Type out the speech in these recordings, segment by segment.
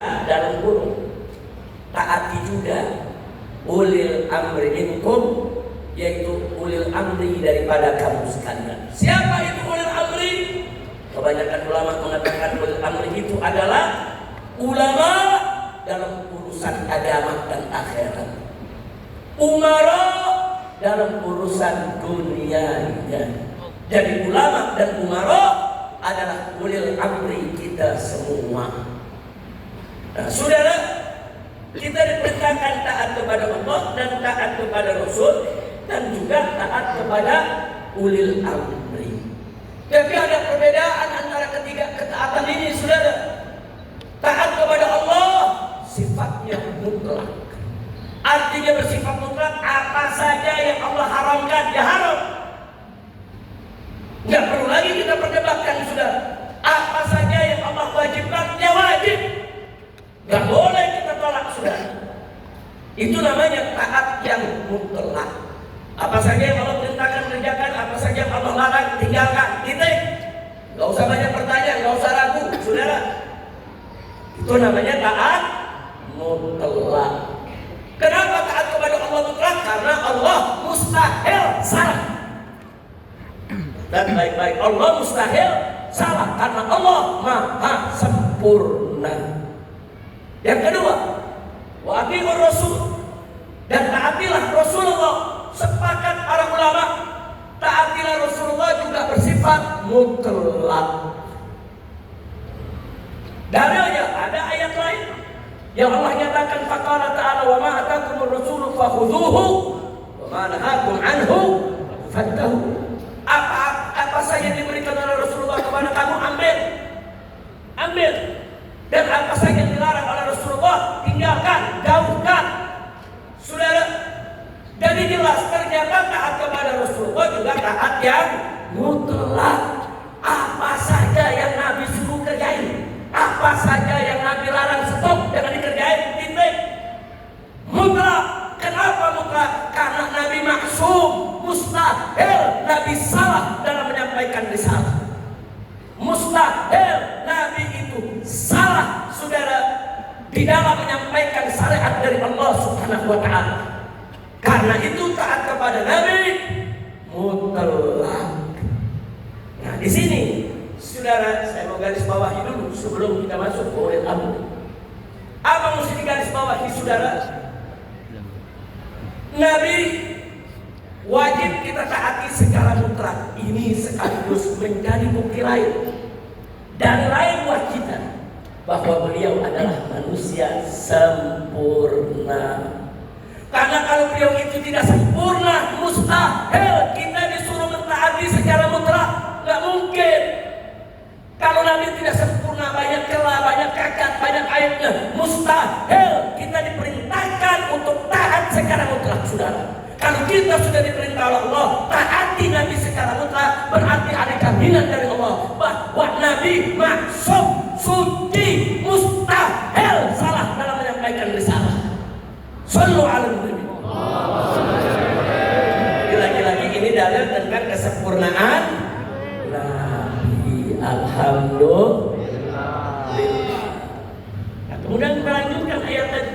dalam kurung taati juga ulil amri minkum, yaitu ulil amri daripada kamu sekalian. Siapa itu ulil amri? Kebanyakan ulama mengatakan ulil amri itu adalah ulama dalam urusan agama dan akhirat, umara dalam urusan dunianya. Jadi ulama dan umara adalah ulil amri kita semua. Nah, saudara, kita diperintahkan taat kepada Allah dan taat kepada Rasul dan juga taat kepada ulil amri. Tapi ada perbedaan antara ketiga ketaatan ini, saudara. Taat kepada Allah sifatnya mutlak. Artinya bersifat mutlak, apa saja yang Allah haramkan ya haram. Nggak perlu lagi kita perdebatkan, saudara. Apa saja yang Allah wajibkan ya wajib. Nggak boleh kita tolak, saudara. Itu namanya taat yang mutlak. Apa saja yang Allah perintahkan kerjakan, apa saja yang Allah larang tinggalkan. Titik. Nggak usah banyak pertanyaan, nggak usah ragu, saudara. Itu namanya taat mutlak. Kenapa taat kepada Allah mutlak? Karena Allah mustahil salah. Dan baik-baik, Allah mustahil salah karena Allah maha sempurna. Yang kedua, wa atiur rasul, dan taatilah Rasulullah. Sepakat para ulama, taatilah Rasulullah juga bersifat mutlak. Dalilnya ada ayat lain yang Allah nyatakan, faqala ta'ala wa ma atakumur rasulu fakhudhuhu wa ma nahakum anhu fantahu. Apa saja diberikan oleh Rasulullah kepada kamu, ambil. Dan apa saja yang dilarang oleh Rasulullah, tinggalkan, jauhkan. Saudara, jadi jelas ternyata taat kepada Rasulullah juga taat yang mutlak. Apa saja yang Nabi suruh kerjain, apa saja yang Nabi larang, stop, jangan dikerjain, titik. Mutlak. Kenapa mutlak? Karena Nabi maksum, mustahil Nabi salah dalam menyampaikan risalah. Mustahil Nabi itu salah, saudara, di dalam menyampaikan syariat dari Allah Subhanahu wa ta'ala. Karena itu taat kepada Nabi mutlak. Nah, di sini, saudara, saya mau garis bawahi dulu sebelum kita masuk ke ulil amri. Apa mesti digaris bawahi, saudara? Nabi wajib kita taati secara mutlak. Ini sekaligus menjadi bukti lain dan lain buat kita bahwa beliau adalah manusia sempurna. Karena kalau beliau itu tidak sempurna, mustahil kita disuruh mentaati secara mutlak. Nggak mungkin. Kalau Nabi tidak sempurna, banyak celah, banyak cacat, banyak aibnya, mustahil kita diperintahkan untuk taat secara mutlak, saudara. Kalau kita sudah diperintah oleh Allah taati Nabi secara mutlak, berarti ada jaminan dari Allah bahwa Nabi maksum, suci, mustahil salah dalam menyampaikan risalah. Sallu ala Nabi. Lagi-lagi ini dalil tentang kesempurnaan Nabi. Alhamdulillah. Nah, kemudian kita lanjutkan ayat tadi.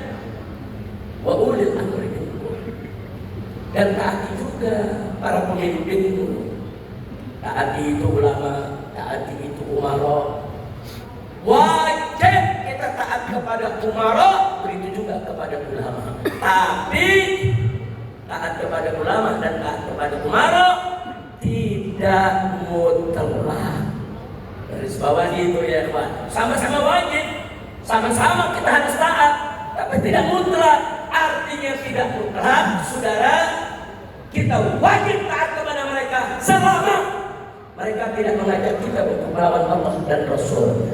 Wa ulil amri minkum. Dan taati juga para pemimpin. Taati itu ulama, taati itu umara. Wajib kita taat kepada umara, begitu juga kepada ulama. Tapi taat kepada ulama dan taat kepada umara tidak mutlak. Garis bawah itu ya, Pak. Sama-sama wajib, sama-sama kita harus taat, tapi tidak mutlak. Artinya tidak mutlak, saudara, kita wajib taat kepada mereka selama mereka tidak mengajak kita untuk melawan Allah dan Rasul.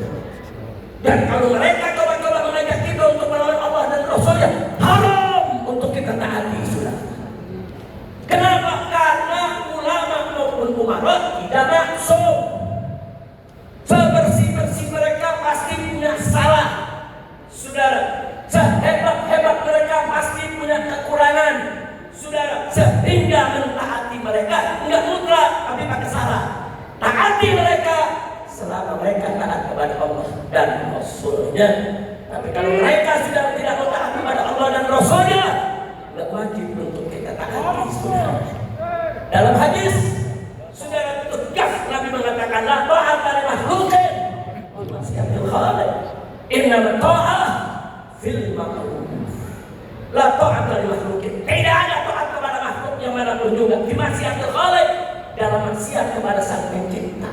Dan kalau mereka coba-coba mengajak kita untuk melawan Allah dan Rasulnya, haram untuk kita taati, saudara. Kenapa? Karena ulama maupun umara tidak maksum. Sebersih-bersih mereka pasti punya salah, saudara. Sehebat-hebat mereka pasti punya kekurangan, saudara. Sehingga mentaati mereka enggak mutlak, tapi pakai salah. Taati mereka selama mereka taat kepada Allah dan Rasulnya. Tapi kalau mereka sudah tidak taat kepada Allah dan Rasulnya, tidak wajib untuk kita taati, saudara. Dalam hadis, saudara, tegas Nabi mengatakan, la ta'ata li makhluqin wa ma'siyatil khaliq. Innama ta'ah fil ma'ruf. La ta'ata li makhluqin. Tidak ada taat kepada makhluk yang manapun juga. Fi ma'siyatil khaliq, dalam maksiat kepada Sang Pencipta.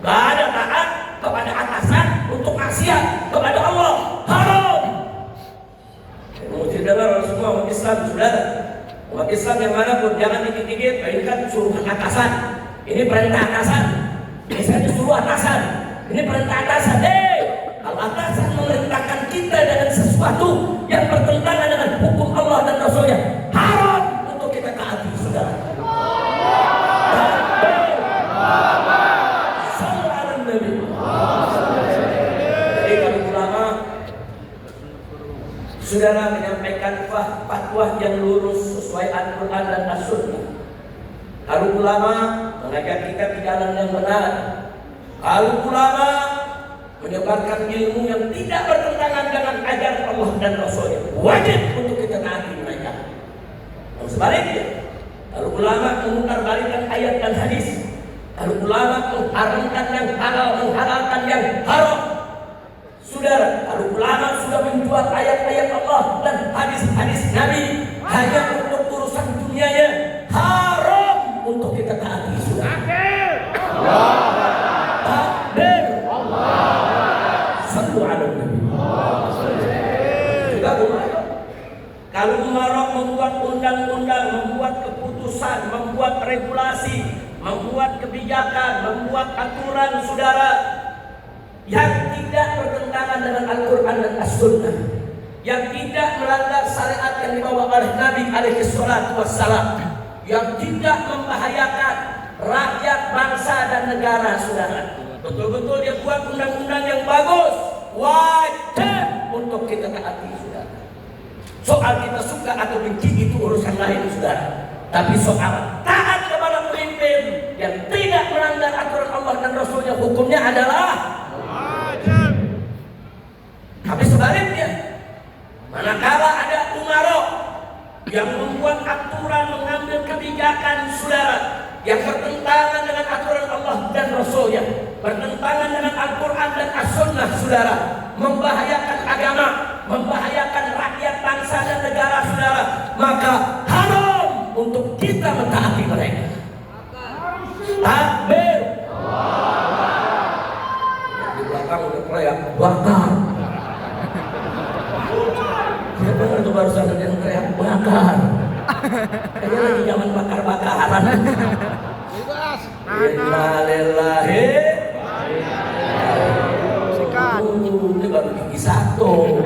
Gak ada taat kepada atasan untuk maksiat kepada Allah. Haram. Saudara semua umat Islam, saudara, umat Islam yang manapun jangan dikit-dikit. Ini kan suruhan atasan, ini perintah atasan, ini saya disuruh atasan, ini perintah atasan. Kalau atasan memerintahkan kita dengan sesuatu yang bertentangan dengan hukum Allah dan Rasulnya, haram untuk kita taati, saudara. Saudara menyampaikan fatwa yang lurus sesuai Al-Quran dan As-Sunnah. Kalau ulama mengajak kita ke jalan yang benar. Kalau ulama menyebarkan ilmu yang tidak bertentangan dengan ajaran Allah dan Rasulnya, wajib untuk kita taati mereka. Dan sebaliknya, kalau ulama memutarbalikkan ayat dan hadis, kalau ulama mengharamkan yang halal, menghalalkan yang haram, saudara, kalau ulama sudah menjual ayat-ayat Allah dan hadis-hadis Nabi hanya untuk urusan dunianya, haram untuk kita taati, saudara. Takbir. Sallu ala Nabi. Juga umarok. Kalau umarok membuat undang-undang, membuat keputusan, membuat regulasi, membuat kebijakan, membuat aturan, saudara, yang tidak bertentangan dengan Al-Quran dan As-Sunnah, yang tidak melanggar syariat yang dibawa oleh Nabi alaihi salatu wassalam, yang tidak membahayakan rakyat, bangsa dan negara, saudara. Betul-betul dia buat undang-undang yang bagus, wajib untuk kita taati, saudara. Soal kita suka atau benci itu urusan lain, saudara. Tapi soal taat kepada pemimpin yang tidak melanggar aturan Allah dan Rasulnya, hukumnya adalah. Tapi sebaliknya, manakala ada umarok yang membuat aturan, mengambil kebijakan, saudara, yang bertentangan dengan aturan Allah dan Rasulnya, bertentangan dengan Al-Quran dan As-Sunnah, saudara, membahayakan agama, membahayakan rakyat, bangsa dan negara, saudara, maka haram untuk kita mentaati mereka. Takbir. Di belakang udah teriak bakar. Siapa itu barusan ada yang teriak bakar? Kayaknya lagi zaman bakar-bakaran. Innalillahi. Ini baru gigi satu.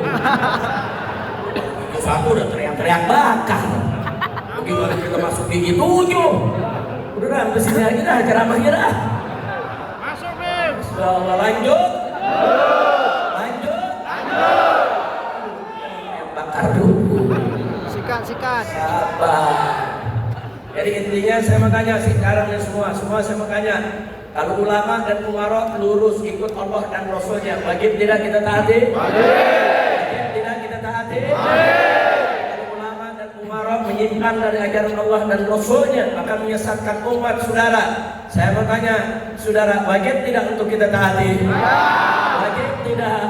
Gigi satu udah teriak-teriak bakar. Gimana kita masuk gigi 7? Udah dah, sampai sini aja dah ceramahnya dah. Masuk nih. Sudah lanjut. Bakar dulu. Sikat. Sabar. Jadi intinya saya makanya sekarang ya semua saya makanya, kalau ulama dan umarok lurus ikut Allah dan Rasulnya, wajib tidak kita taati? Wajib tidak kita taati? Kalau ulama dan umarok menyimpang dari ajaran Allah dan Rasulnya, akan menyesatkan umat, saudara. Saya makanya, saudara, wajib tidak untuk kita taati? Wajib tidak?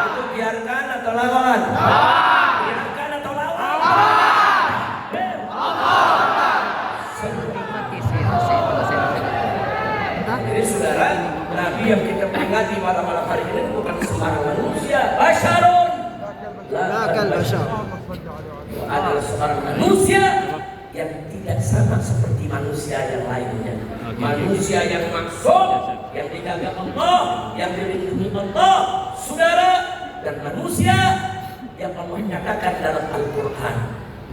Itu biarkan atau lawan? Biarkan atau lawan? Jadi saudara, Nabi yang kita peringati malam-malam hari ini bukan sembarang manusia, basyarun lakal basyar, adalah seorang manusia yang tidak sama seperti manusia yang lainnya. Manusia yang maksum, yang dijaga Allah, yang dilindungi Allah, saudara, dan manusia yang Allah nyatakan dalam Al-Quran,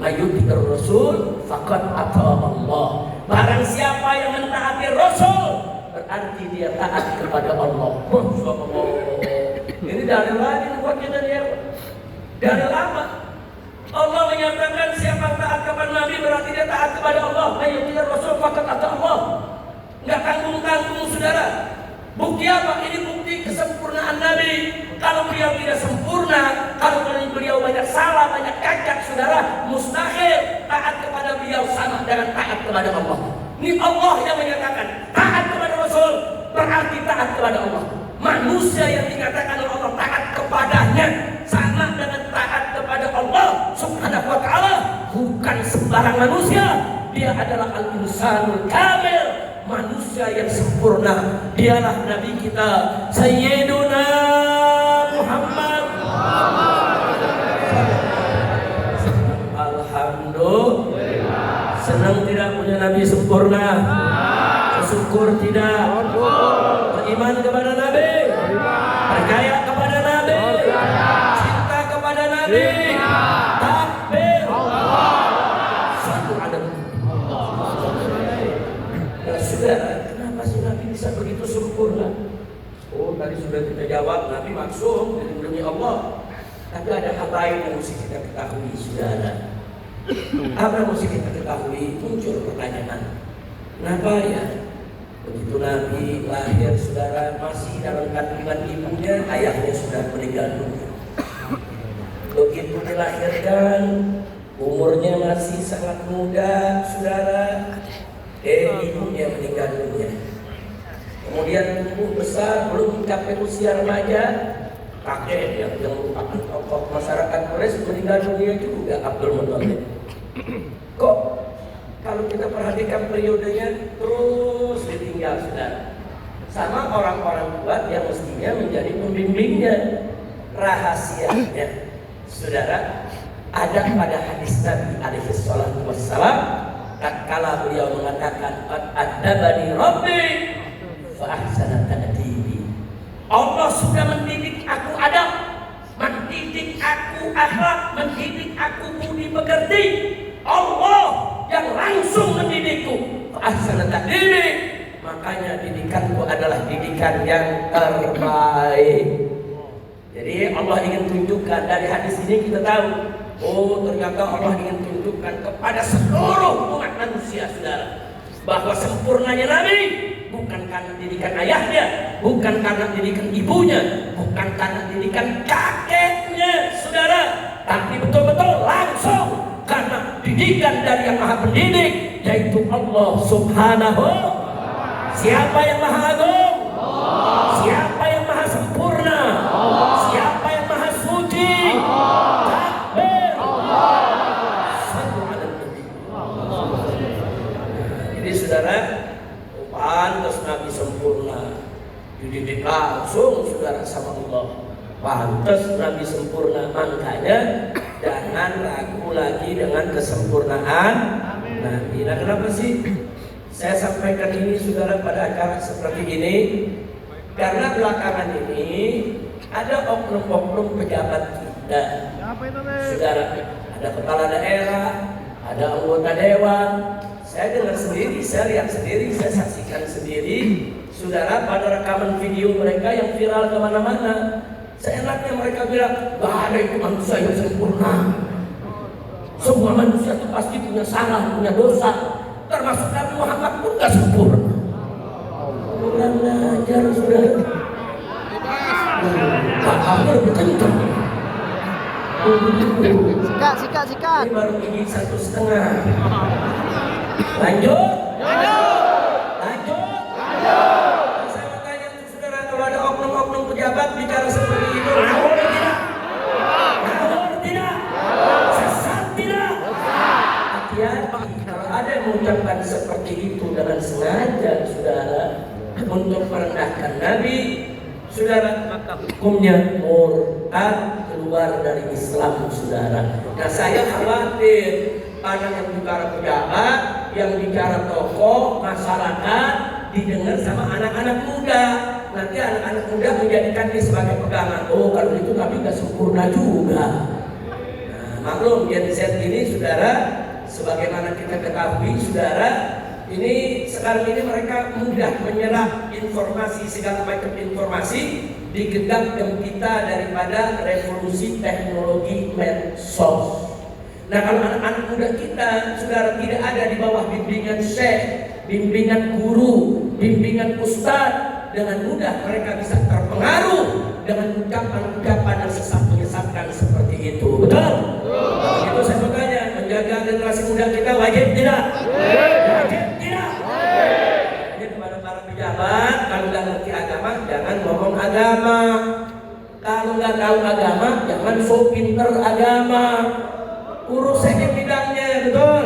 mayyuti'ir Rasul faqad ata Allah. Barang siapa yang mentaati Rasul, berarti dia taat kepada Allah. Masya Allah. Ini dari lagi buatnya dari lama. Allah menyatakan siapa taat kepada Nabi berarti dia taat kepada Allah. Mayyuti'ir Rasul faqad ata Allah. Enggak tanggung-tanggung, saudara. Bukti apa? Ini bukti kesempurnaan Nabi. Kalau beliau tidak sempurna, kalau beliau banyak salah, banyak cacat, saudara, mustahil taat kepada beliau sama dengan taat kepada Allah. Ini Allah yang menyatakan taat kepada Rasul berarti taat kepada Allah. Manusia yang dikatakan oleh Allah taat kepadanya sama dengan taat kepada Allah Subhanahu wa ta'ala. Bukan sembarang manusia. Dia adalah al-insanul kamil, manusia yang sempurna. Dialah Nabi kita Sayyiduna Muhammad. Alhamdulillah. Senang tidak punya Nabi sempurna? Bersyukur tidak? Beriman kepada Nabi? Percaya kepada Nabi? Cinta kepada Nabi? Takbir. Satu ada. Nah, saudara, kenapa sih Nabi bisa begitu sempurna? Oh, tadi sudah kita jawab, Nabi maksum dilindungi Allah. Tapi ada hal lain yang mesti kita ketahui, saudara. Apa yang mesti kita ketahui? Muncul pertanyaan, kenapa ya begitu Nabi lahir, saudara, masih dalam kandungan ibunya, ayahnya sudah meninggal dunia. Begitu dilahirkan, umurnya masih sangat muda, saudara, ibunya meninggal dunia. Kemudian tumbuh besar, belum mencapai usia remaja, kakek yang merupakan tokoh masyarakat Quraisy meninggal dunia juga, Abdul Muthalib. Kok kalau kita perhatikan periodenya terus ditinggal, saudara, sama orang-orang kuat yang mestinya menjadi pembimbingnya. Rahasianya, saudara, ada pada hadis Nabi alaihi salatu wassalam, tatkala beliau mengatakan adabani Rabbi fa ahsana ta'dibi. Allah sudah mendidik aku adab, mendidik aku akhlak, mendidik aku budi pekerti. Allah yang langsung mendidikku fa ahsana ta'dibi. Makanya didikanku adalah didikan yang terbaik. Jadi Allah ingin tunjukkan dari hadis ini, kita tahu, oh ternyata Allah ingin tunjukkan kepada seluruh umat manusia, saudara, bahwa sempurnanya Nabi bukan karena didikan ayahnya, bukan karena didikan ibunya, bukan karena didikan kakeknya, saudara, tapi betul-betul langsung karena didikan dari yang maha pendidik, yaitu Allah Subhanahu. Siapa yang maha agung? Siapa yang maha sempurna? Siapa yang maha suci? Takbir. Sallu ala Nabi. Jadi saudara, pantas Nabi sempurna, dididik langsung saudara sama Allah. Pantas Nabi sempurna, makanya jangan ragu lagi dengan kesempurnaan Nabi. Nah, kenapa sih saya sampaikan ini, saudara, pada acara seperti ini? Karena belakangan ini ada oknum-oknum pejabat kita, saudara, ada kepala daerah, ada anggota dewan. Saya dengar sendiri, saya lihat sendiri, saya saksikan sendiri, saudara, pada rekaman video mereka yang viral kemana-mana. Seenaknya mereka bilang, gak ada itu manusia yang sempurna. Semua manusia itu pasti punya salah, punya dosa, termasuk Nabi Muhammad pun gak sempurna. Kurang ajar, saudara. Kamu lebih kencang. Sikat. Ini baru gigi 1,5. Lanjut. Saya mau tanya saudara, kalau ada oknum-oknum pejabat bicara seperti itu, ngawur tidak? Sesat tidak? Hati-hati, kalau ada yang mengucapkan seperti itu dengan sengaja, saudara, untuk merendahkan Nabi, saudara, maka hukumnya murtad, keluar dari Islam, saudara. Nah, saya khawatir pada yang bicara pejabat, yang bicara tokoh masyarakat didengar sama anak-anak muda. Nanti anak-anak muda menjadikan dia sebagai pegangan. Oh, kalau itu Nabi gak sempurna juga. Nah, maklum Gen Z ini, saudara, sebagaimana kita ketahui, saudara, ini sekarang ini mereka mudah menyerap informasi, segala macam informasi, digenggam kita daripada revolusi teknologi medsos. Nah, kalau anak-anak muda kita, saudara, tidak ada di bawah bimbingan syekh, bimbingan guru, bimbingan ustadz, dengan mudah mereka bisa terpengaruh dengan ucapan-ucapan yang sesat menyesatkan seperti itu. Betul? Kalau itu saya mau tanya, menjaga generasi muda kita wajib tidak? Wajib tidak? Jadi kepada para pejabat, kalau nggak ngerti agama, jangan ngomong agama. Kalau nggak tahu agama, jangan sok pinter agama. Urus saja bidangnya, betul?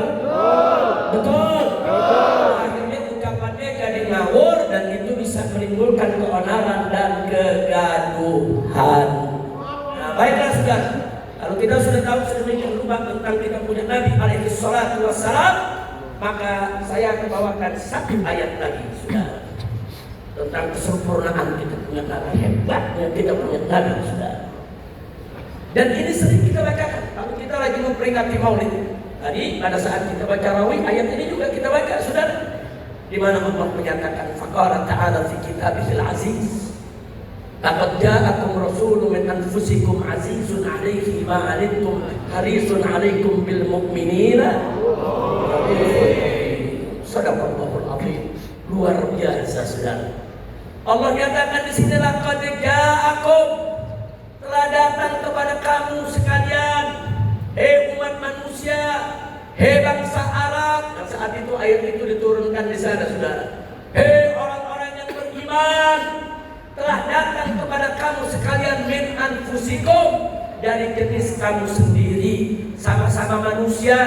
Betul. Akhirnya ucapannya jadi ngawur dan itu bisa menimbulkan keonaran dan kegaduhan. Nah, baiklah saudara. Kalau kita sudah tahu sedemikian rupa tentang kita punya Nabi alaihi salatu wassalam, maka saya akan bawakan satu ayat lagi, saudara, tentang kesempurnaan kita punya Nabi, hebatnya kita punya Nabi, saudara. Dan ini sering kita bacakan kalau kita lagi memperingati Maulid. Tadi pada saat kita baca Rawi, ayat ini juga kita baca, saudara, di mana Allah menyatakan faqala ta'ala fi kitabihil aziz, laqad ja'akum rasulun min anfusikum azizun 'alaihi ma 'anittum harisun 'alaikum bil mu'minina. Shadaqallahul 'azim. Luar biasa, saudara. Allah nyatakan di sini laqad ja'akum, telah datang kepada kamu sekalian, hei umat manusia, hei bangsa Arab. Dan saat itu ayat itu diturunkan di sana, saudara. Hei orang-orang yang beriman, telah datang kepada kamu sekalian min anfusikum, dari jenis kamu sendiri, sama-sama manusia.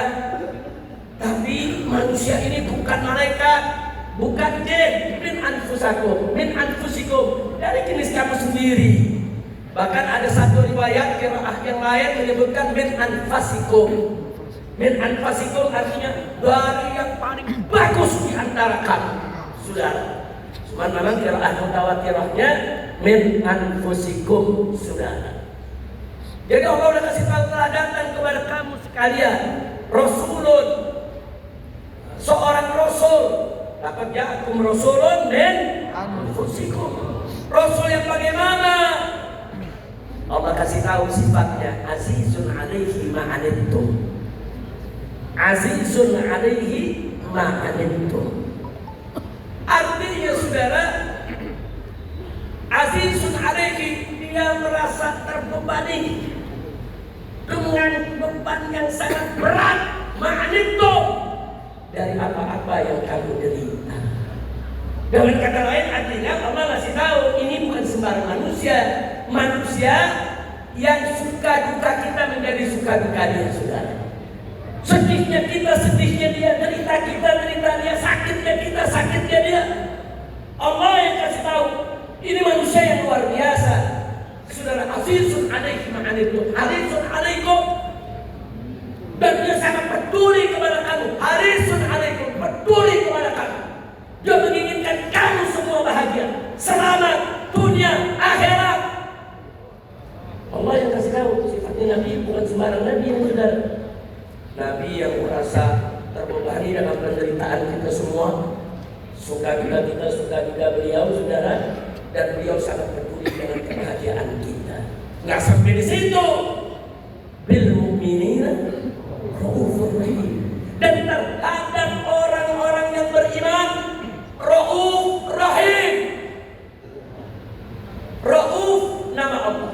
Tapi manusia ini bukan malaikat, bukan jin. Min anfusikum, dari jenis kamu sendiri. Bahkan ada satu riwayat qiraah yang lain menyebutkan min anfasikum. Min anfasikum artinya dari yang paling bagus di antara kamu, saudara. Cuman memang qiraah mutawatirahnya min anfusikum, saudara. Jadi Allah sudah kasih tahu telah datang kepada kamu sekalian rasulun, seorang rasul. Laqad ja'akum rasulun min anfusikum. Rasul yang bagaimana? Allah kasih tahu sifatnya, azizun 'alaihi ma 'anittum. Azizun 'alaihi ma 'anittum. Artinya, saudara, azizun 'alaihi, dia merasa terbebani dengan beban yang sangat berat, ma 'anittum, dari apa-apa yang kamu derita. Dengan kata lain, artinya Allah kasih tahu ini bukan sembarang manusia. Manusia yang suka duka kita menjadi suka duka dia, saudara. Sedihnya kita, sedihnya dia. Derita kita, derita dia. Sakitnya kita, sakitnya dia. Allah yang kasih tahu ini manusia yang luar biasa, saudara. Azizun 'alaihi ma 'anittum, harisun 'alaikum, dan dia sangat peduli kepada kamu. Harisun 'alaikum, peduli kepada kamu. Dia menginginkan kamu semua bahagia, selamat dunia akhirat. Allah yang kasih tahu sifatnya Nabi bukan sembarang Nabi, yang saudara. Nabi yang merasa terbebani dalam penderitaan kita semua. Suka juga kita, suka juga beliau, saudara. Dan beliau sangat peduli dengan kebahagiaan kita. Nggak sampai di situ. Bil mu'minina raufur rahim. Dan terhadap orang-orang yang beriman, rauf rahim. Rauf nama Allah,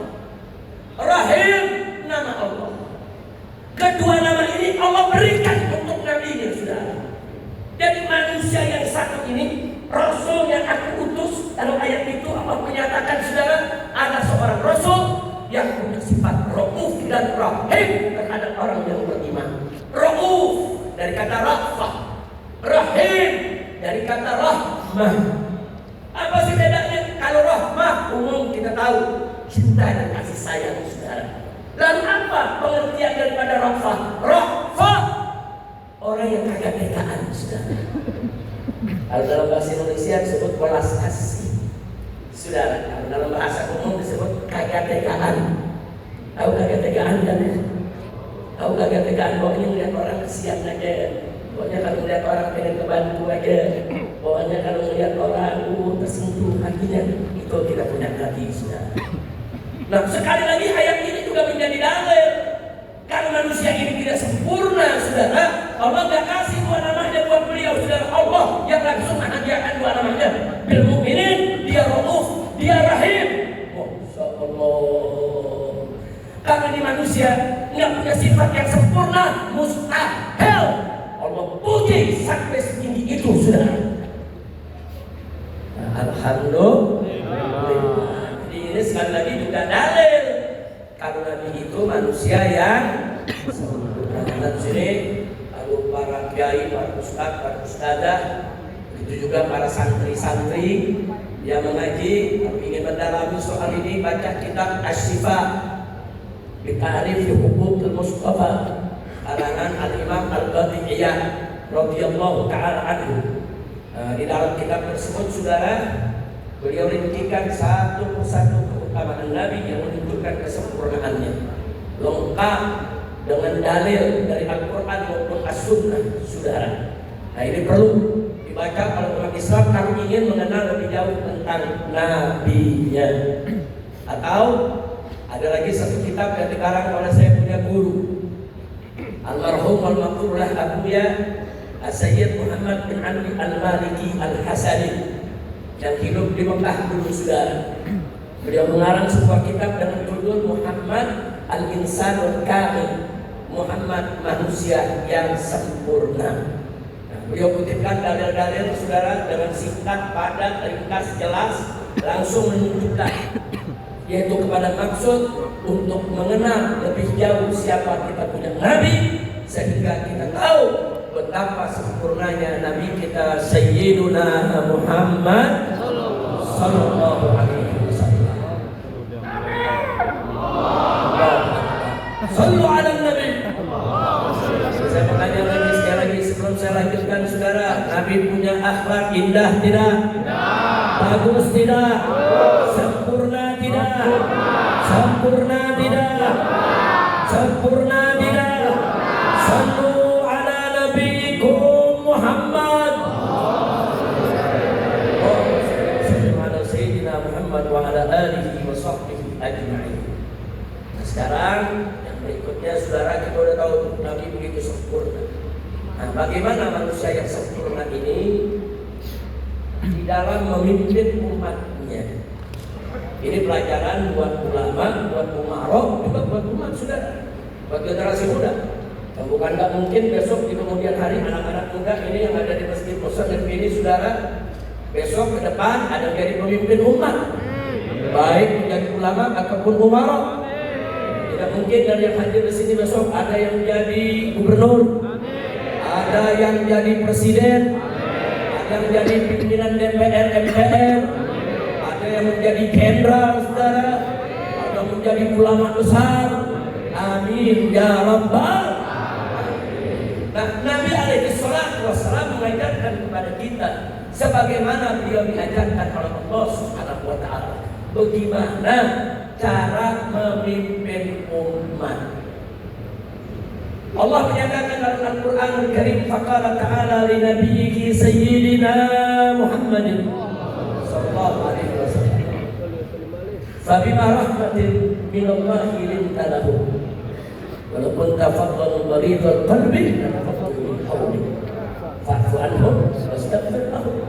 Rahim nama Allah. Kedua nama ini Allah berikan untuk Nabi-Nya, saudara. Jadi manusia yang satu ini, Rasul yang aku utus, dalam ayat itu Allah menyatakan, saudara, ada seorang Rasul yang punya sifat Rauf dan Rahim terhadap orang yang beriman. Rauf dari kata rafah, Rahim dari kata rahmah. Apa sih bedanya? Kalau rahmah umum kita tahu cinta dan kasih sayang, saudara. Lalu apa pengertian daripada rafah? Rafah, orang yang kagak tegaan, saudara. Kalau dalam bahasa Indonesia disebut welas kasih, saudara. Kalau dalam bahasa umum disebut kagak tegaan. Tahu kagak tegaan kan ya? Tahu kagak tegaan, pokoknya melihat orang kesian aja. Pokoknya kalau melihat orang pengen kebantu aja. Pokoknya kalau melihat orang tersentuh hatinya, itu kita punya Nabi, saudara. Nah, sekali lagi ayat ini juga menjadi dalil kalau manusia ini tidak sempurna, saudara. Allah nggak kasih dua namanya buat beliau, saudara. Allah yang langsung menghadiahkan dua namanya. Bil mu'minin, dia Rauf, dia Rahim. Masya Allah. ini manusia nggak punya sifat yang sempurna, mustahil. Allah puji sampai setinggi itu sudah. Nah, alhamdulillah. Jadi ini sekali lagi juga dalil kalau Nabi itu manusia yang sempurna. Dan sini kalau para kiai, para ustadz, para ustadzah, itu juga para santri-santri yang mengaji, kalau ingin mendalami soal ini, baca kitab Asy-Syifa bi Ta'rif Huquqil Mustafa karangan Al-Imam Al-Qadhi'iyah radhiyallahu ta'ala anhu. Di dalam kitab tersebut, saudara, beliau rincikan satu persatu keutamaan Nabi yang menunjukkan kesempurnaannya, lengkap dengan dalil dari Al-Quran maupun As-Sunnah, saudara. Nah, ini perlu dibaca oleh umat Islam kalau ingin mengenal lebih jauh tentang Nabi-Nya. Atau ada lagi satu kitab yang dikarang oleh saya punya guru, almarhum al-maqrur lah Abuya Sayyid Muhammad bin Ali Al-Maliki Al-Hasani, yang hidup di Mekah dulu, saudara. Beliau mengarang sebuah kitab dengan judul Muhammad Al-Insanul Kamil, Muhammad manusia yang sempurna. Nah, beliau kutipkan dalil-dalil, saudara, dengan singkat, padat, ringkas, jelas, langsung menunjukkan, yaitu kepada maksud untuk mengenal lebih jauh siapa kita punya Nabi, sehingga kita tahu betapa sempurnanya Nabi kita Sayyiduna Muhammad sallallahu alaihi wasallam. Sallu ala Nabi. Saya bertanya lagi sekali lagi sebelum saya lanjutkan, saudara, Nabi punya akhlak indah tidak? Bagus tidak? Sempurna tidak? Sempurna tidak? Sempurna tidak? Sallu ala nabiyikum Muhammad. Ala Sayyidina Muhammad wa ala alihi wa sahbihi ajma'in. Nah, sekarang yang berikutnya, saudara, kita sudah tahu Nabi begitu sempurna. Nah, bagaimana manusia yang sempurna ini di dalam memimpin umatnya? Ini pelajaran buat ulama, buat umarok, juga buat umat, saudara, buat generasi muda. Dan bukan nggak mungkin besok di kemudian hari anak-anak muda ini yang ada di Masjid Muslim ini, saudara, besok ke depan ada menjadi pemimpin umat, baik menjadi ulama ataupun umarok. Tidak mungkin dari yang hadir di sini besok ada yang menjadi gubernur, ada yang jadi presiden, ada yang menjadi pimpinan DPR, MPR, ada yang menjadi jenderal, saudara, ada menjadi ulama besar. Amin ya rabbal. Nah, Nabi alaihi salatu wassalam mengajarkan kepada kita sebagaimana beliau diajarkan oleh Allah Subhanahu wa taala, bagaimana cara memimpin umat. Allah menyatakan dalam Al-Quran Al-Karim, faqala ta'ala li nabiyyihi sayyidina Muhammadin sallallahu alaihi wasallam, fabima rahmatin minallahi linta lahu walau kunta fadlan ghalidhal qalbi lanfaddu min hawlik fa'fu anhum wastaghfir lahum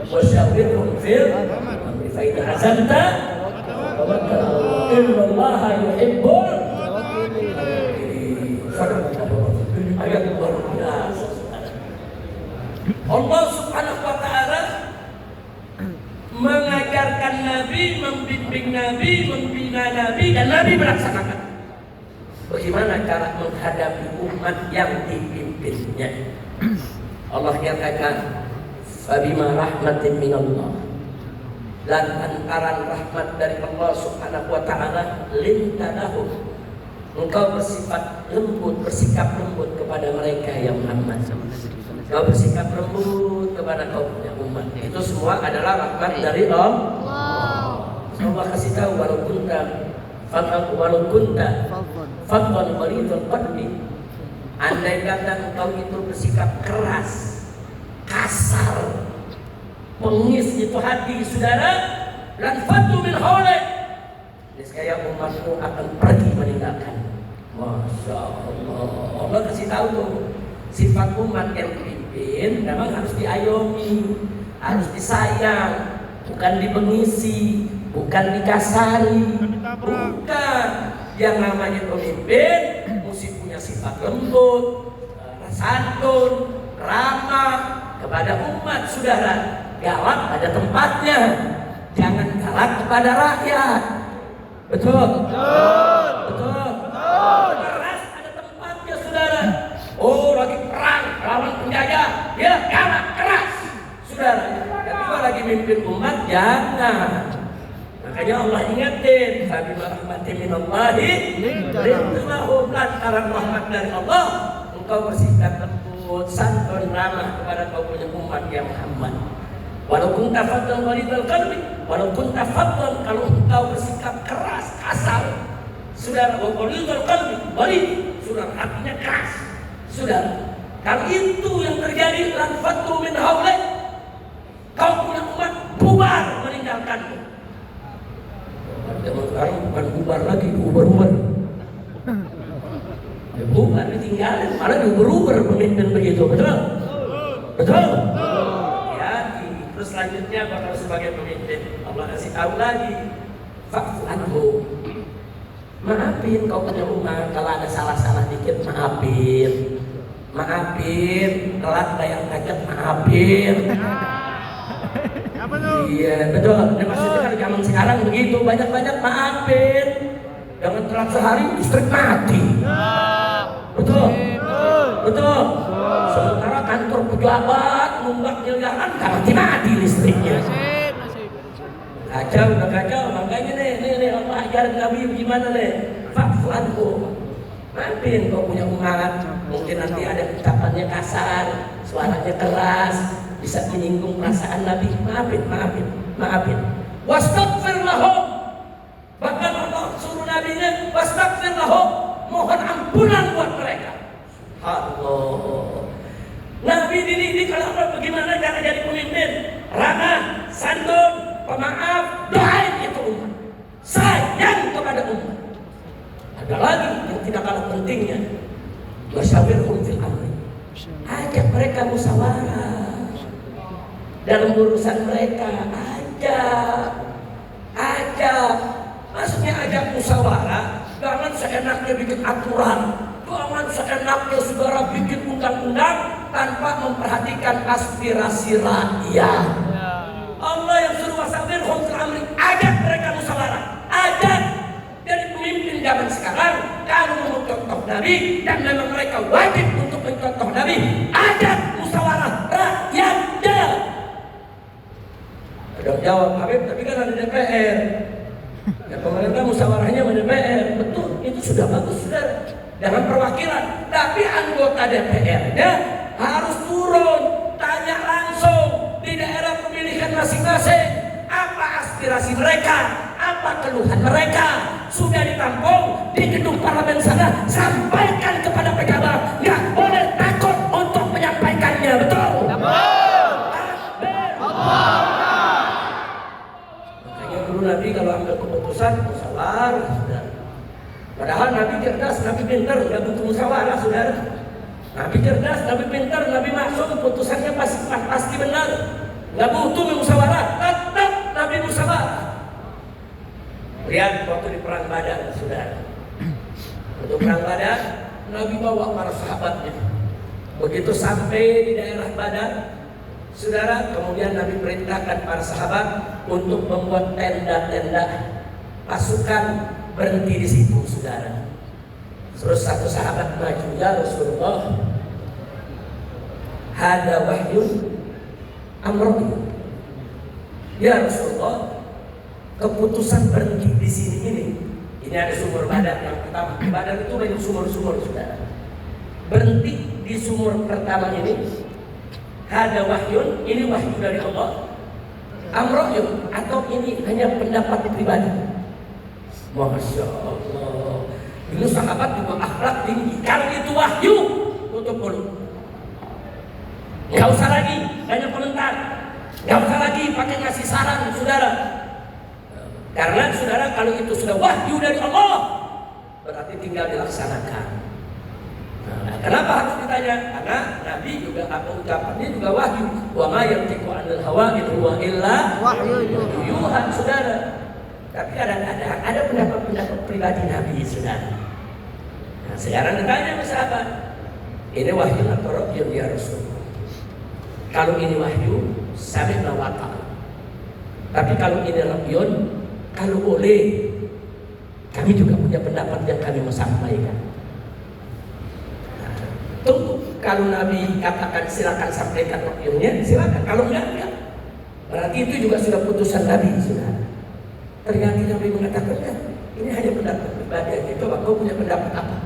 wasyawirhum fil amri fa idza azamta fatawakkal 'ala Allah innallaha yuhibbul ayat luar biasa. Allah Subhanahu wa ta'ala mengajarkan Nabi, membimbing Nabi, membina Nabi, dan Nabi melaksanakan. Bagaimana cara menghadapi umat yang dipimpinnya? Allah katakan, fabima rahmatin minallah, dan antara rahmat dari Allah Subhanahu wa ta'ala linta lahum, engkau bersifat lembut, bersikap lembut kepada mereka yang Muhammad. Engkau bersikap lembut kepada kaumnya umat. Itu semua adalah rahmat dari Allah. Allah kasih tahu, walau kunta fadlan ghalidhal qalbi, andai kata engkau itu bersikap keras, kasar, pengis itu hati, saudara, lanfaddu min hawlik, niscaya umatmu akan pergi meninggalkan. Masya Allah. Allah kasih tahu tuh, sifat umat yang dipimpin memang harus diayomi, harus disayang, bukan dibengisi, bukan dikasari, bukan Yang namanya pemimpin mesti punya sifat lembut, santun, ramah kepada umat, saudara. Galak pada tempatnya, jangan galak kepada rakyat. Betul? Betul. Keras ada tempatnya, saudara. Oh, lagi perang lawan penjajah, ya galak keras, saudara. Tapi kalau lagi mimpin umat, jangan. Makanya Allah ingatin, Habibur rahmatin minallahi ridwanahum, lantaran rahmat dari Allah engkau bersikap lembut, santun, ramah kepada kau punya umat yang Muhammad. Walaupun tafadhal walidal qalbi, walaupun tafadhal kalau engkau bersikap keras, kasar, saudara, walidal qalbi, walid, saudara, artinya keras, saudara. Kalau itu yang terjadi, lan fatu min haulek, kau punya umat bubar meninggalkanmu. Zaman sekarang bukan bubar lagi, diuber-uber. Ya, bubar ditinggalin, malah diuber-uber pemimpin begitu, betul? Betul? Terus selanjutnya bakal sebagai pemimpin Allah kasih tahu lagi, fa'fu anhu, maafin kau punya umat. Kalau ada salah-salah dikit, maafin. Telat bayar pajak, maafin. Iya betul. Ini maksudnya kan zaman sekarang begitu, banyak-banyak maafin. Jangan telat sehari listrik mati. Betul. Sementara kantor pejabat nunggak miliaran, gak mati listriknya. Kacau, udah kacau. Makanya nih Allah ajarin Nabi gimana nih? Fa'fu anhu, maafin kau punya umat. Mungkin nanti ada ucapannya kasar, suaranya keras, bisa menyinggung perasaan Nabi. Maafin. Wastaghfir lahum, bahkan Allah suruh Nabi-Nya wastaghfir lahum, mohon ampunan buat mereka. Allah, Nabi dididik kalau bagaimana cara jadi pemimpin, ramah, santun, pemaaf, doain itu umat, sayang kepada umat. Ada lagi yang tidak kalah pentingnya, wasyawirhum fil amri, ajak mereka musyawarah dalam urusan mereka. Ajak, maksudnya ajak musyawarah, jangan seenaknya bikin aturan. Jangan seenaknya saudara bikin undang-undang tanpa memperhatikan aspirasi rakyat. Allah yang suruh wasabirhum fil amri, ajak mereka musyawarah. Ajak. Jadi pemimpin zaman sekarang kalau mau contoh Nabi dan memang mereka wajib untuk mencontoh Nabi, ajak musyawarah rakyatnya. Ada jawab Habib, tapi kan ada DPR. Ya, pemerintah musyawarahnya sama DPR. Betul, itu sudah bagus, saudara. Dengan perwakilan, tapi anggota DPR-nya harus turun, tanya langsung di daerah pemilihan masing-masing, apa aspirasi mereka, apa keluhan mereka. Sudah ditampung di gedung parlemen sana, sampaikan kepada pejabat, nggak boleh takut untuk menyampaikannya, betul? Makanya dulu Nabi kalau ambil keputusan musyawarah, saudara. Padahal Nabi cerdas, Nabi pintar, nggak butuh musyawarah, saudara. Nabi cerdas, Nabi pintar, Nabi maksum, putusannya pasti benar, nggak butuh musyawarah, tetap Nabi musyawarah. Lihat waktu di perang Badar, saudara. Waktu perang Badar, Nabi bawa para sahabatnya. Begitu sampai di daerah Badar, saudara, kemudian Nabi perintahkan para sahabat untuk membuat tenda-tenda, pasukan berhenti di situ, saudara. Terus satu sahabat maju, ya Rasulullah, hada wahyun amroh. Ya Rasulullah, keputusan berhenti di sini ini ada sumur Badar yang pertama. Di Badar itu banyak sumur-sumur, saudara. Berhenti di sumur pertama ini, hada wahyun, ini wahyu dari Allah. Amroh atau ini hanya pendapat pribadi. Masya Allah. Ini sahabat juga akhlak tinggi. Kalau itu wahyu, tutup mulut. Gak usah lagi banyak komentar. Gak usah lagi pakai ngasih saran, saudara. Karena saudara, kalau itu sudah wahyu dari Allah, berarti tinggal dilaksanakan. Nah, kenapa harus ditanya? Karena Nabi juga apa ucapannya juga wahyu. Wa ma yantiqu 'anil hawa in huwa illa wahyun yuha, saudara. Tapi kadang-kadang ada pendapat pribadi Nabi, saudara. Nah, sekarang ditanya ke sahabat, ini wahyu atau rohyu ya Rasulullah? Kalau ini wahyu, sami'na wa ta'ana. Tapi kalau ini rohyun, kalau boleh, kami juga punya pendapat yang kami mau sampaikan. Nah, tunggu, kalau Nabi katakan silakan sampaikan rohyunnya, silakan. Kalau enggak. Berarti itu juga sudah putusan Nabi, saudara. Ternyata Nabi mengatakan, ini hanya pendapat pribadi aja. Coba kau punya pendapat apa?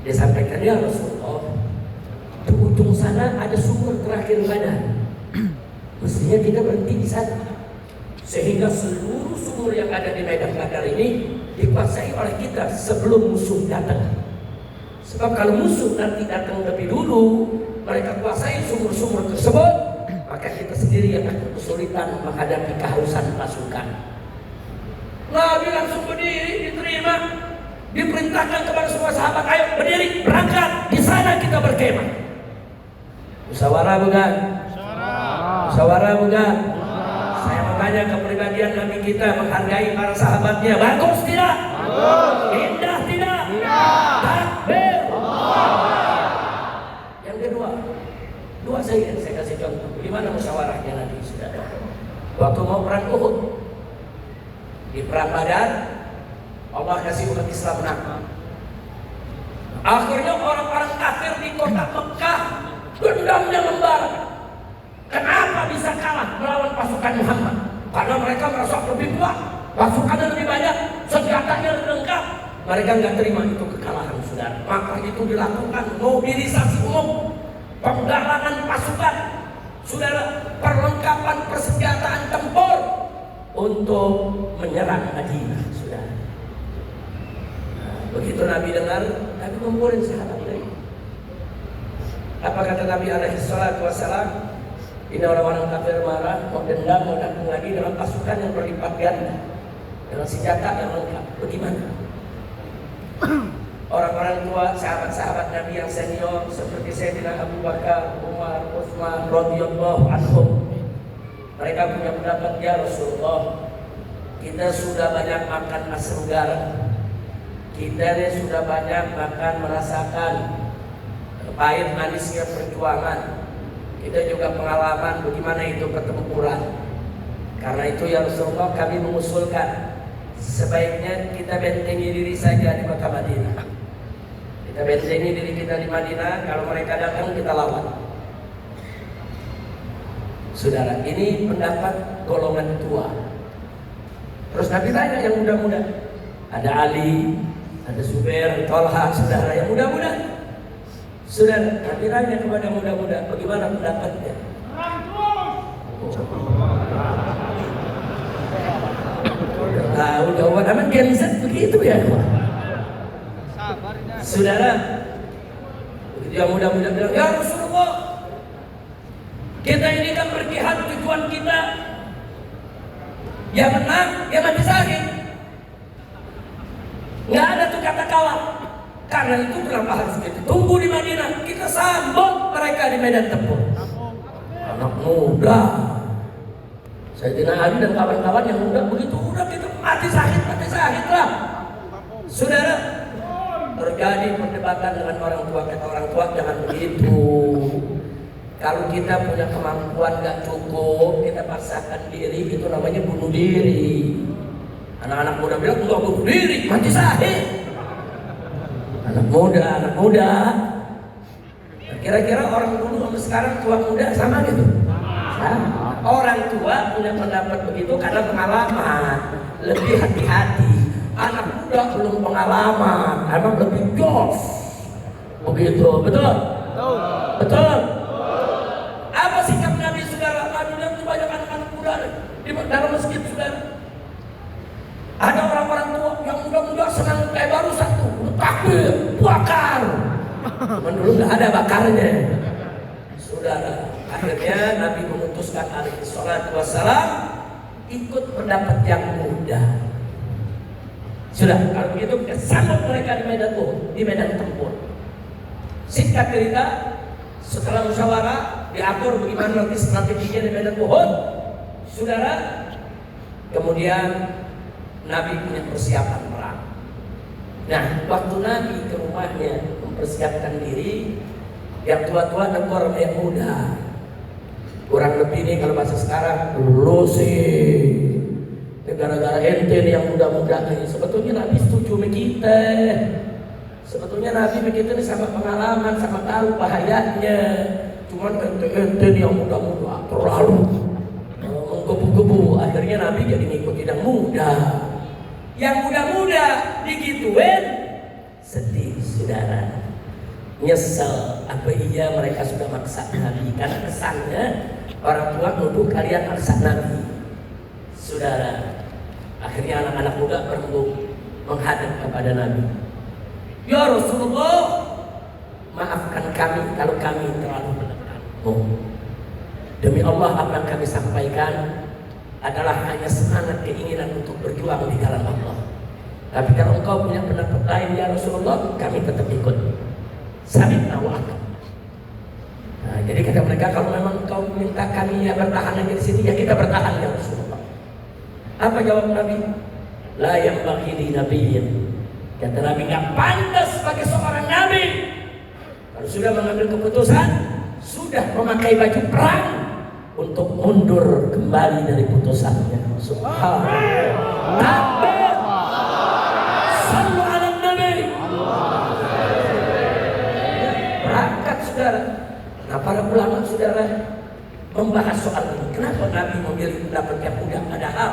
Dia sampaikan, ya Rasulullah, di ujung sana ada sumur terakhir badan. Mestinya kita berhenti di sana, sehingga seluruh sumur yang ada di Medan Badar ini dikuasai oleh kita sebelum musuh datang. Sebab kalau musuh nanti datang lebih dulu, mereka kuasai sumur-sumur tersebut, maka kita sendiri yang akan kesulitan menghadapi kehausan pasukan. Nabi langsung berdiri, diterima, diperintahkan kepada semua sahabat, ayo berdiri, berangkat, di sana kita berkemah. Musyawarah bukan? Musyawarah bukan? Saya bertanya kepribadian Nabi kita, menghargai para sahabatnya, bagus tidak? Bagus. Indah tidak? Tidak. Takbir. Yang kedua, dua saya kasih contoh. Gimana musyawarahnya Nabi, saudara? Waktu mau perang Uhud, di perang Badar, Allah kasih umat Islam menang. Akhirnya orang-orang kafir di kota Mekah dendamnya membara. Kenapa bisa kalah melawan pasukan Muhammad? Karena mereka merasa lebih kuat, pasukannya lebih banyak, senjatanya lebih lengkap. Mereka nggak terima itu kekalahan, saudara. Maka itu dilakukan mobilisasi umum, penggalangan pasukan, saudara, perlengkapan persenjataan tempur untuk menyerang Madinah, saudara. Begitu Nabi dengar, Nabi ngumpulin sahabat lagi. Apa kata Nabi alaihi salatu wassalam? Ini orang-orang kafir marah, mau dendam, mau datang lagi dengan pasukan yang berlipat ganda, dengan senjata yang lengkap. Bagaimana? Orang-orang tua, sahabat-sahabat Nabi yang senior seperti Sayyidina Abu Bakar, Umar, Utsman radhiyallahu anhum, mereka punya pendapat, ya Rasulullah, kita sudah banyak makan asam garam, kita sudah banyak makan merasakan pahit manisnya perjuangan, kita juga pengalaman bagaimana itu pertempuran. Karena itu ya Rasulullah, kami mengusulkan sebaiknya kita bentengi diri saja di Kota Madinah. Kita bentengi diri kita di Madinah, kalau mereka datang kita lawan. Saudara, ini pendapat golongan tua. Terus Nabi tanya yang muda-muda, ada Ali, ada Zubair, Tolha, saudara yang muda-muda. Saudara, Nabi tanya kepada muda-muda, bagaimana pendapatnya? Tahu jawaban, emang Gen Z begitu ya? Saudara, yang muda-muda bilang, ya Rasulullah, kita ini kan berjihad, tujuan kita ya menang, ya mati syahid. Nggak ada tuh kata kalah. Karena itu kenapa harus kita tunggu di Madinah? Kita sambut mereka di medan tempur. Anak muda, Sayyidina Ali dan kawan-kawan yang muda begitu udah kita mati syahid lah. Saudara, terjadi perdebatan dengan orang tua. Kata orang tua, jangan begitu. Kalau kita punya kemampuan gak cukup, kita paksakan diri, itu namanya bunuh diri. Anak-anak muda bilang, enggak bunuh diri, mati syahid. Anak muda. Kira-kira orang dulu sama sekarang tua muda sama gitu? Sama. Orang tua punya pendapat begitu karena pengalaman, lebih hati-hati. Anak muda belum pengalaman, emang lebih jos. Begitu, betul? Betul. Apa sikap Nabi, saudara? Nabi bilang banyak anak-anak muda di dalam masjid, saudara. Ada orang-orang tua yang muda-muda senang kayak baru satu, takbir, bakar. Cuman dulu nggak ada bakarnya, saudara. Akhirnya Nabi memutuskan alaihi salatu wassalam ikut pendapat yang muda. Sudah, kalau begitu kita sambut mereka di medan di medan tempur. Singkat cerita, setelah musyawarah diatur bagaimana nanti strateginya di medan Uhud, saudara. Kemudian Nabi punya persiapan perang. Nah, waktu Nabi ke rumahnya mempersiapkan diri, yang tua-tua negor yang muda. Kurang lebih nih kalau bahasa sekarang, lu sih gara-gara ente nih yang muda-muda nih. Sebetulnya Nabi setuju sama kita. Sebetulnya Nabi begitu nih sama pengalaman, sama tahu bahayanya. Cuman ente nih yang muda-muda terlalu menggebu-gebu. Akhirnya Nabi jadi ngikutin yang muda. Yang muda-muda digituin, sedih saudara. Nyesel apa iya mereka sudah maksa Nabi, karena kesannya orang tua nuduh kalian maksa Nabi. Saudara, akhirnya anak-anak muda berembuk menghadap kepada Nabi. Ya Rasulullah, maafkan kami kalau kami terlalu menekanmu. Demi Allah, apa yang kami sampaikan adalah hanya semangat keinginan untuk berjuang di jalan Allah. Tapi kalau engkau punya pendapat lain ya Rasulullah, kami tetap ikut. Samit nawak. Nah, jadi kata mereka, kalau memang kau minta kami ya bertahan di sini, ya kita bertahan ya Rasulullah. Apa jawab Nabi? La yang bagi di Nabiyin. Kata Nabi, nggak pantas sebagai seorang Nabi kalau sudah mengambil keputusan, sudah memakai baju perang untuk mundur kembali dari putusannya. Subhanallah. Takbir. Sallu ala Nabi. Berangkat saudara. Nah, para ulama saudara membahas soal ini. Kenapa Nabi memilih pendapat yang mudah? Padahal